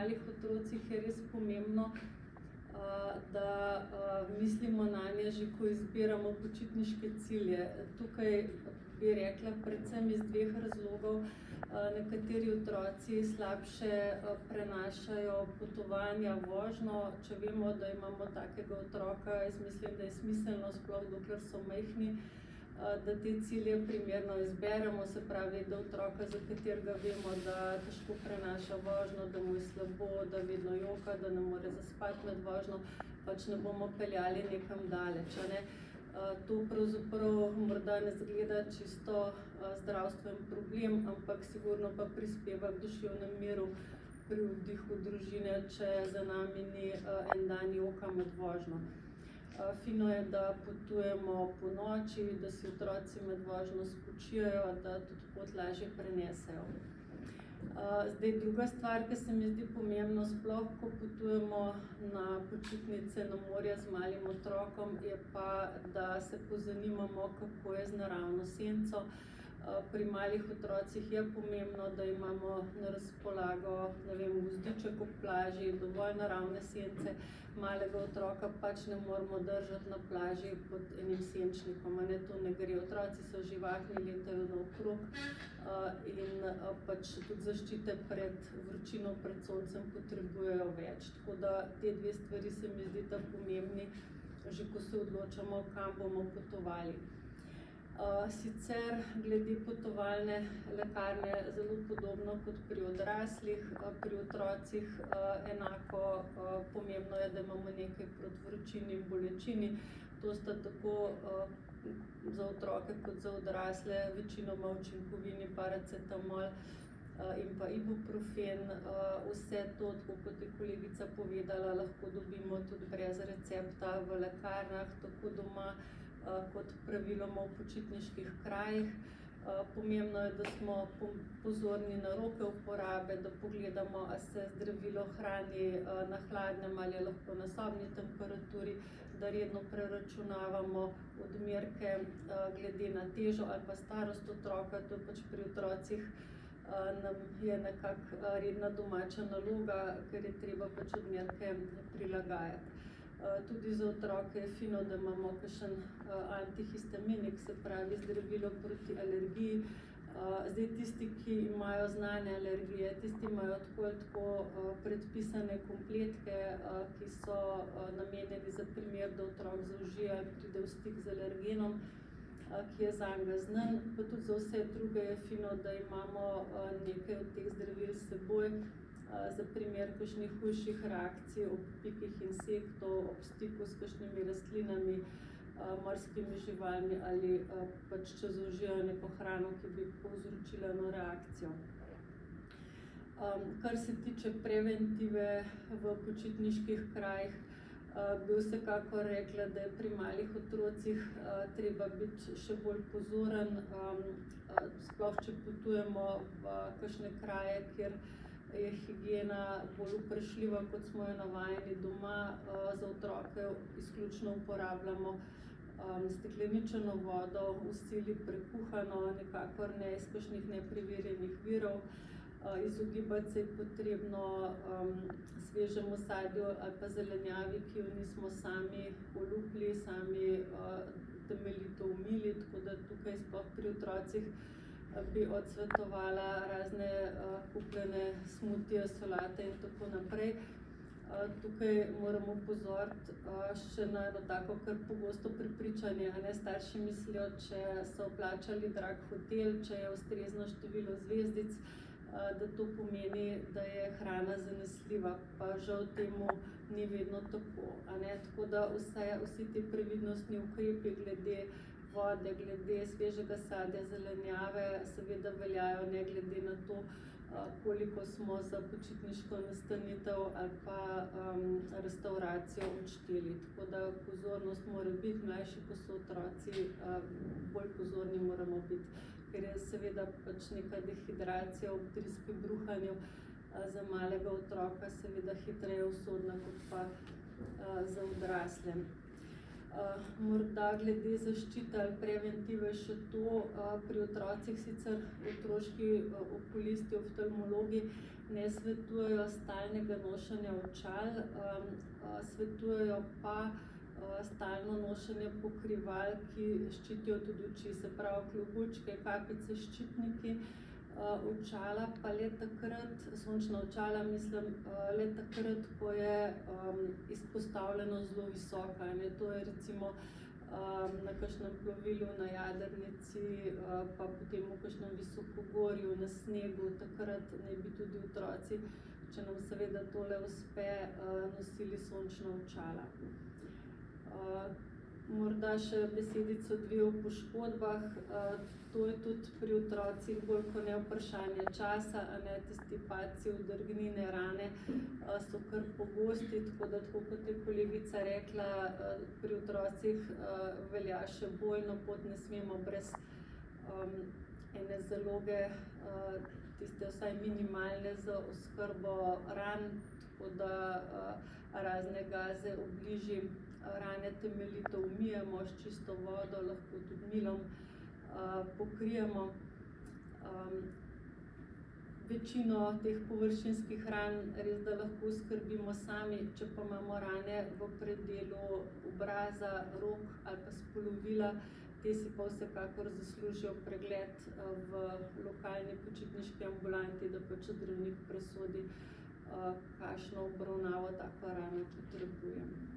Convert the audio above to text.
malih otrocih je res pomembno, da mislimo nanje že, ko izbiramo počitniške cilje. Tukaj bi rekla predvsem iz dveh razlogov. Nekateri otroci slabše prenašajo potovanja, vožnjo. Če vemo, da imamo takega otroka, jaz mislim, da je smiselno, sploh dokler so majhni, da te cilje primerno izberemo, se pravi, da otroka, za katerega vemo, da težko prenaša vožnjo, da mu je slabo, da vedno joka, da ne more zaspati med vožnjo, pač ne bomo peljali nekam daleč, a ne. To pravzaprav morda ne izgleda čisto zdravstven problem, ampak sigurno pa prispeva k duševnemu miru pri vdihu družine, če za nami ni en dan joka med vožnjo. Fino je, da potujemo ponoči, da si otroci med vožnjo spočijajo, da tudi pot lažje prenesejo. Zdaj, druga stvar, ki se mi zdi pomembno, sploh ko potujemo na počitnice na morje z malim otrokom, je pa, da se pozanimamo, kako je z naravno senco. Pri malih otrocih je pomembno, da imamo na razpolago, ne vem, gozdiček ob plaži, dovolj naravne sence. Malega otroka pač ne moremo držati na plaži pod enim senčnikom, a ne, to ne gre. Otroci so živahni, letajo naokrog in pač tudi zaščite pred vročino, pred soncem potrebujejo več. Tako da te dve stvari se mi zdita pomembni, že ko se odločamo, kam bomo potovali. Sicer glede potovalne lekarne zelo podobno kot pri odraslih, pri otrocih enako pomembno je, da imamo nekaj proti vročini in bolečini. To sta tako za otroke kot za odrasle večinoma učinkovini paracetamol in pa ibuprofen. Vse to, tako kot je kolegica povedala, lahko dobimo tudi brez recepta v lekarnah, tako doma kot praviloma v počitniških krajih. Pomembno je, da smo pozorni na roke uporabe, da pogledamo, a se zdravilo hrani na hladnem ali je lahko na sobni temperaturi, da redno preračunavamo odmerke glede na težo ali pa starost otroka. To pač pri otrocih nam je nekako redna domača naloga, ker je treba pač odmerke prilagajati. Tudi za otroke je fino, da imamo kakšen antihistaminik, se pravi zdravilo proti alergiji. Zdaj, tisti, ki imajo znane alergije, tisti imajo tako ali tako predpisane kompletke, ki so namenjeni za primer, da otrok zaužije ali pride v stik z alergenom, ki je zanj znan. Pa tudi za vse druge je fino, da imamo nekaj od teh zdravil s seboj, za primer kakšnih hujših reakcij ob pikih insektov, ob stiku s kakšnimi rastlinami, morskimi živalmi ali pač če zaužijejo neko hrano, ki bi povzročila eno reakcijo. Kar se tiče preventive v počitniških krajih, bi vsekakor rekla, da je pri malih otrocih treba biti še bolj pozoren, sploh če potujemo v kakšne kraje, kjer je higiena bolj vprašljiva, kot smo jo navajeni doma. Za otroke izključno uporabljamo stekleničeno vodo, v sili prekuhano, nikakor ne iz kakšnih nepreverjenih virov. Izogibati se je potrebno svežemu sadju ali pa zelenjavi, ki jo nismo sami olupili, sami temeljito umili, tako da tukaj sploh pri otrocih bi odsvetovala razne kupljene smutije, solate in tako naprej. Tukaj moramo opozoriti še na eno tako kar pogosto prepričanje, a ne, starši mislijo, če so plačali drag hotel, če je ustrezno število zvezdic, da to pomeni, da je hrana zanesljiva, pa žal temu ni vedno tako, a ne. Tako da vsi ti previdnostni ukrepi glede vode, glede svežega sadja, zelenjave seveda veljajo ne glede na to, koliko smo za počitniško nastanitev ali pa restavracijo odšteli. Tako da pozornost mora biti, mlajši ko so otroci, bolj pozorni moramo biti, ker je seveda pač neka dehidracija, obtris pri bruhanju za malega otroka seveda hitreje usodna kot pa za odrasle. Morda glede zaščite ali preventive še to, pri otrocih sicer otroški okulisti, oftalmologi ne svetujejo stalnega nošenja očal, svetujejo pa stalno nošenje pokrival, ki ščitijo tudi oči, se pravi klobučke, kapice, ščitniki, očala pa le takrat, sončna očala mislim, le takrat, ko je izpostavljenost zelo visoka, ne, to je recimo na kakšnem plovilu, na jadrnici, pa potem v kakšnem visokogorju, na snegu, takrat naj bi tudi otroci, če nam seveda tole uspe, nosili sončna očala. Morda še besedico dve o poškodbah, to je tudi pri otrocih bolj kot ne vprašanje časa, a ne, tisti padci, odrgnine, rane so kar pogosti, tako da, tako kot je kolegica rekla, pri otrocih velja še bojno pot, ne smemo brez ene zaloge, tiste vsaj minimalne za oskrbo ran, tako da razne gaze v bližji rane temeljito umijemo s čisto vodo, lahko tudi milom pokrijemo. Večino teh površinskih ran res da lahko skrbimo sami, če pa imamo rane v predelu obraza, rok ali pa spolovila, te si pa vsekakor zaslužijo pregled v lokalni počitniški ambulanti, da pač zdravnik presodi, kakšno obravnavo taka rana potrebuje.